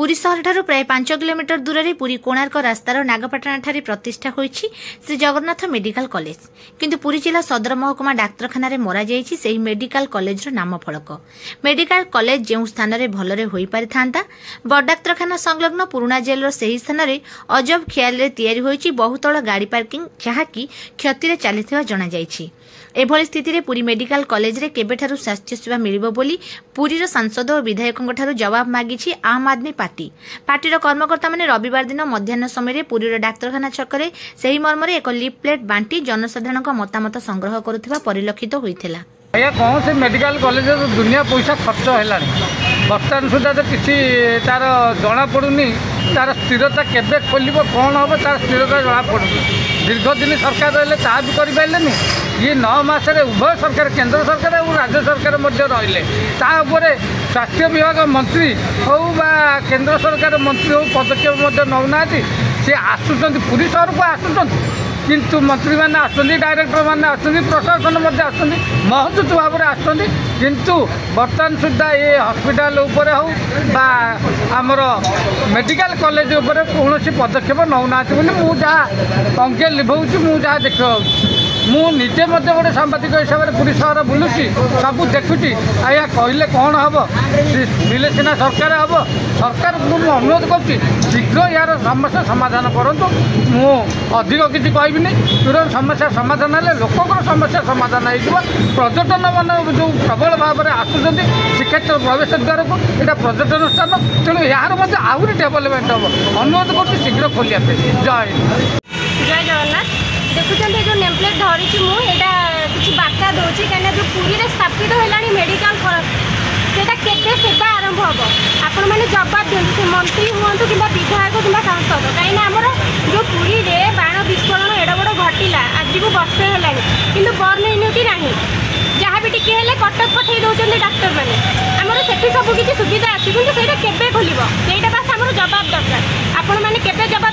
पुरी सहर ठारू प्राय 5 किलोमीटर दूर में पुरी कोणार्क रास्तार नागपाटना प्रतिष्ठा होईछि श्री जगन्नाथ मेडिकल कॉलेज। किंतु पुरी जिला सदर महकुमा डाक्तरखाना रे मरा जाईछि सेही मेडिकल कॉलेज रो नाम फलक। मेडिकल कॉलेज जेउ स्थान रे भलरे होई पारि थांता बड़ डाक्तरखाना संलग्न पुराना जेल रो सेही स्थान रे अजब ख्याल रे तयारी होईछि बहुतल गाड़ी पार्किंग जहाँकि क्षति रे चलिथिबा जणा जाईछि। एभली स्थिति रे पुरी मेडिकल कॉलेज रे केबेठारु स्वास्थ्य सेवा मिलिबो बोली पुरीर सांसद और विधायकों ठारू जवाब मागिछि आम आदमी पार्टी। पार्टीर कर्मकर्ता माने रविवार दिन मध्याह्न समय पुरीर डाक्तरखाना छकरे सेही मर्मरे एक लिफलेट बांटी जनसाधारण मतामत संग्रह करुथिबा परिलक्षित होइथिला। कौन से मेडिकल कॉलेज दुनिया पैसा खर्च है बर्तमान सुधा तो किसी तार जना पड़ूनी तार स्थिरता केबे खोल कौन हम तार स्थिरता जना पड़ू। दीर्घ दिन सरकार रही ता भी करें ये 9 मास उभय सरकार केंद्र सरकार और राज्य सरकार रही स्वास्थ्य विभाग मंत्री हो केंद्र सरकार मंत्री हो पदक्षेप नौना सी आसुँच पुरी सहर को आसुँच किंतु मंत्री मैंने आसुँच डायरेक्टर मैंने आसुँच प्रशासन महजूद भाव में आसुँच किंतु बर्तमान सुधा ये हॉस्पिटल उपर हो आमर मेडिकल कॉलेज उपर कौन पदक्षेप नौना मुझे अंके लिभाऊँ मुझे देखा मुझे गोटे सांबादिक हिसाब से पुरी सहर बुलूची सब देखुची आया कहले कौन हम मिले सीना सरकार हम सरकार को अनुरोध करुँची शीघ्र यार समस्या समाधान करूँ। मु अधिक किसी कहबी तुरंत समस्या समाधान है लोक समस्या समाधान हो पर्यटन मान जो प्रबल भाव में आसुँच श्रीक्षेत्र प्रवेश द्वार को यहाँ पर्यटन स्थान तेणु यार आहरी डेभलपमेंट हम अनुरोध कर शीघ्र खोलिया जय जय जगन्नाथ। देखुं जो नेमप्लेट धरी किसी बार्ता दूसरी कहीं जो पुरी में स्थापित है मेडिकल सेटा केते सेवा आरंभ हम आपण मैंने जवाब दिखाँ से मंत्री हूँ कि विधायक कि सांसद कहीं आमर जो पुरी में बाण विस्फोरण एड बड़ घटला आज को वर्षे है कि बर्न यूनिट ना जहाँ भी टी कटक पठे दौरान डाक्तर मैंने आमर से सब किसी सुविधा अच्छी कि केबे खोल बस आम जवाब दरकार आपण मैंने केबे जवाब